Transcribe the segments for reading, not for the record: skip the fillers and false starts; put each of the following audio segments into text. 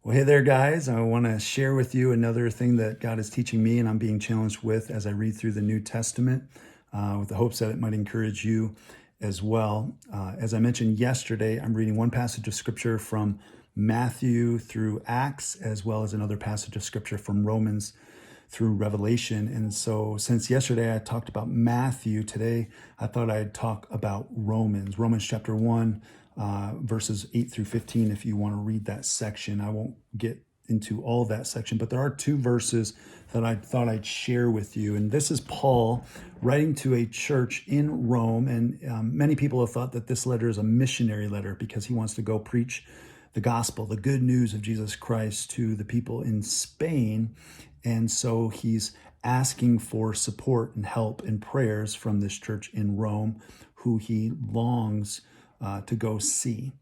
Well, hey there, guys. I want to share with you another thing that God is teaching me and I'm being challenged with as I read through the New Testament with the hopes that it might encourage you as well. As I mentioned yesterday, I'm reading one passage of scripture from Matthew through Acts, as well as another passage of scripture from Romans through Revelation. And so, since yesterday I talked about Matthew, today I thought I'd talk about Romans chapter 1, verses 8 through 15, if you want to read that section. I won't get into all that section, but there are two verses that I thought I'd share with you. And this is Paul writing to a church in Rome. And many people have thought that this letter is a missionary letter because he wants to go preach the gospel, the good news of Jesus Christ to the people in Spain. And so he's asking for support and help and prayers from this church in Rome, who he longs to go see.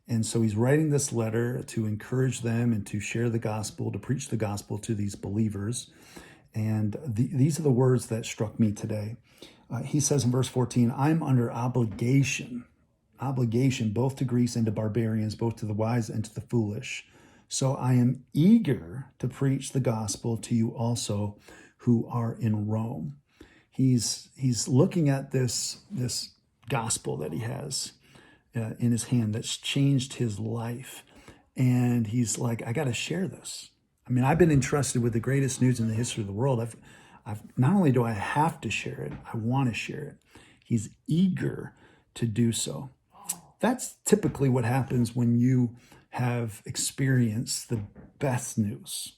And so he's writing this letter to encourage them and to share the gospel, to preach the gospel to these believers. And these are the words that struck me today. He says in verse 14, I'm under obligation both to Greece and to barbarians, both to the wise and to the foolish. So I am eager to preach the gospel to you also who are in Rome. He's looking at this gospel that he has in his hand that's changed his life. And he's like, I got to share this. I mean, I've been entrusted with the greatest news in the history of the world. I've not only do I have to share it, I want to share it. He's eager to do so. That's typically what happens when you have experienced the best news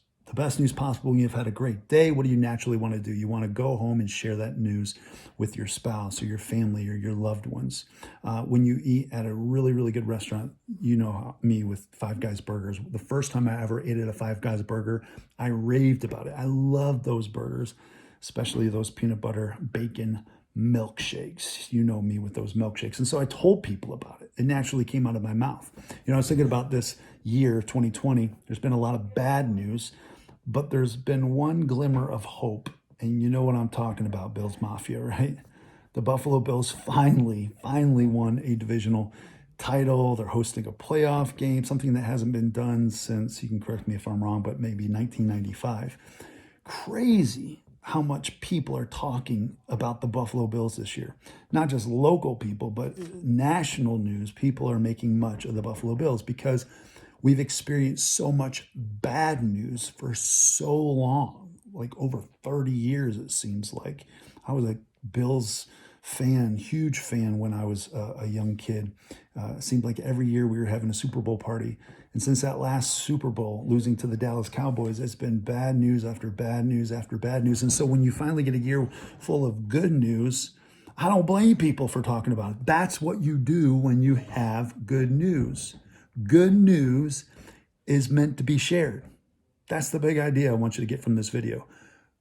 possible. When you've had a great day, what do you naturally want to do? You want to go home and share that news with your spouse or your family or your loved ones. When you eat at a really, really good restaurant, you know me with Five Guys burgers. The first time I ever ate at a Five Guys burger, I raved about it. I love those burgers, especially those peanut butter bacon milkshakes. You know me with those milkshakes. And so I told people about it. It naturally came out of my mouth. I was thinking about this year, 2020. There's been a lot of bad news, but there's been one glimmer of hope. And you know what I'm talking about, Bills Mafia, right? The Buffalo Bills finally won a divisional title. They're hosting a playoff game, something that hasn't been done since, you can correct me if I'm wrong, but maybe 1995. Crazy how much people are talking about the Buffalo Bills this year. Not just local people, but national news. People are making much of the Buffalo Bills because we've experienced so much bad news for so long, like over 30 years, it seems like. I was a Bills fan, huge fan when I was a young kid. It seemed like every year we were having a Super Bowl party. And since that last Super Bowl, losing to the Dallas Cowboys, it's been bad news after bad news after bad news. And so when you finally get a year full of good news, I don't blame people for talking about it. That's what you do when you have good news. Good news is meant to be shared. That's the big idea I want you to get from this video.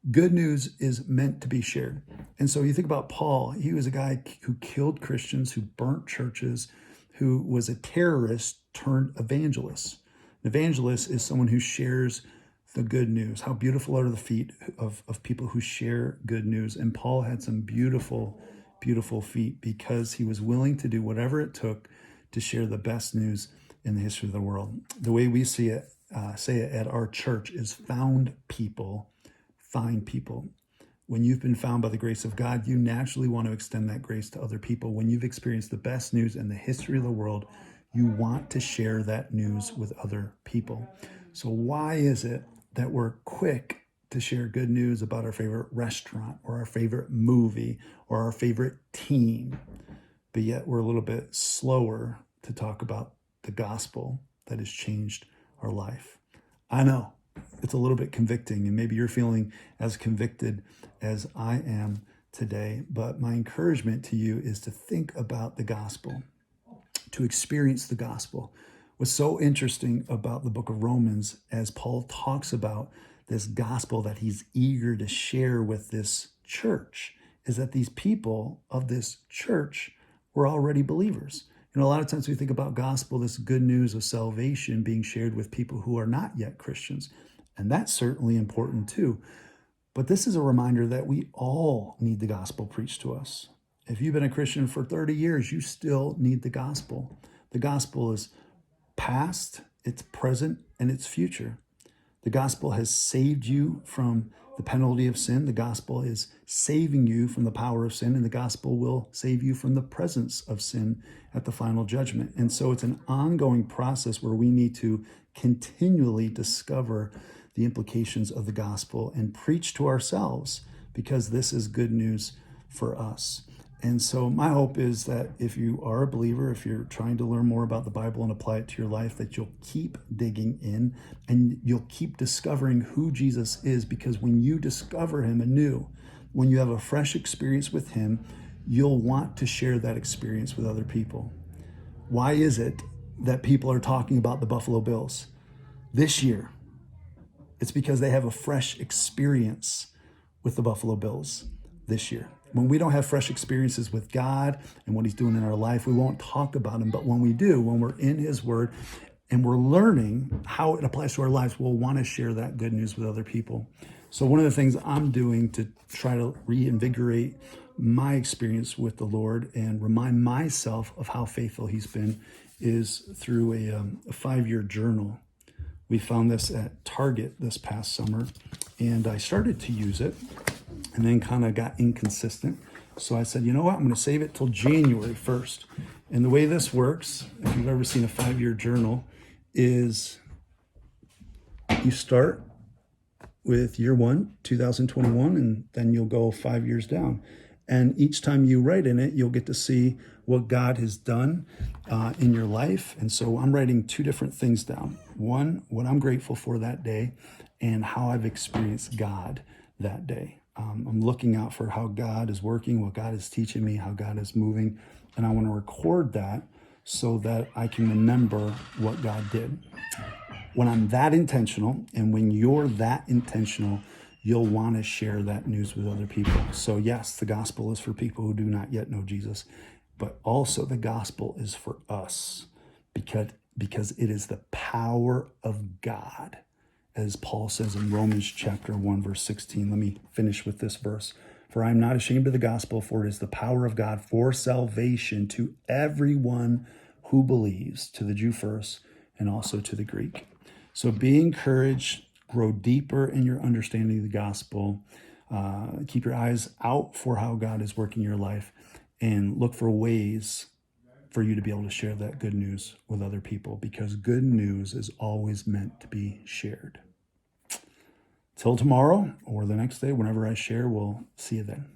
Good news is meant to be shared. And so you think about Paul, he was a guy who killed Christians, who burnt churches, who was a terrorist turned evangelist. An evangelist is someone who shares the good news. How beautiful are the feet of people who share good news. And Paul had some beautiful, beautiful feet because he was willing to do whatever it took to share the best news in the history of the world. The way we see it, say it at our church, is found people find people. When you've been found by the grace of God, you naturally want to extend that grace to other people. When you've experienced the best news in the history of the world, you want to share that news with other people. So why is it that we're quick to share good news about our favorite restaurant or our favorite movie or our favorite team, but yet we're a little bit slower to talk about the gospel that has changed our life? I know it's a little bit convicting, and maybe you're feeling as convicted as I am today, but my encouragement to you is to think about the gospel, to experience the gospel. What's so interesting about the book of Romans, as Paul talks about this gospel that he's eager to share with this church, is that these people of this church were already believers. A lot of times we think about gospel, this good news of salvation being shared with people who are not yet Christians. And that's certainly important too. But this is a reminder that we all need the gospel preached to us. If you've been a Christian for 30 years, you still need the gospel. The gospel is past, it's present, and it's future. The gospel has saved you from the penalty of sin. The gospel is saving you from the power of sin, and the gospel will save you from the presence of sin at the final judgment. And so it's an ongoing process where we need to continually discover the implications of the gospel and preach to ourselves, because this is good news for us. And so my hope is that if you are a believer, if you're trying to learn more about the Bible and apply it to your life, that you'll keep digging in and you'll keep discovering who Jesus is, because when you discover him anew, when you have a fresh experience with him, you'll want to share that experience with other people. Why is it that people are talking about the Buffalo Bills this year? It's because they have a fresh experience with the Buffalo Bills this year. When we don't have fresh experiences with God and what he's doing in our life, we won't talk about him. But when we do, when we're in his word and we're learning how it applies to our lives, we'll want to share that good news with other people. So one of the things I'm doing to try to reinvigorate my experience with the Lord and remind myself of how faithful he's been is through a 5-year journal. We found this at Target this past summer, and I started to use it and then kind of got inconsistent. So I said, you know what, I'm going to save it till January 1st. And the way this works, if you've ever seen a 5-year journal, is you start with year 1, 2021, and then you'll go 5 years down. And each time you write in it, you'll get to see what God has done in your life. And so I'm writing 2 different things down. One, what I'm grateful for that day, and how I've experienced God that day. I'm looking out for how God is working, what God is teaching me, how God is moving. And I want to record that so that I can remember what God did. When I'm that intentional, and when you're that intentional, you'll want to share that news with other people. So yes, the gospel is for people who do not yet know Jesus, but also the gospel is for us because it is the power of God. As Paul says in Romans chapter 1, verse 16, let me finish with this verse. For I am not ashamed of the gospel, for it is the power of God for salvation to everyone who believes, to the Jew first, and also to the Greek. So be encouraged, grow deeper in your understanding of the gospel, keep your eyes out for how God is working your life, and look for ways for you to be able to share that good news with other people, because good news is always meant to be shared. Till tomorrow or the next day, whenever I share, we'll see you then.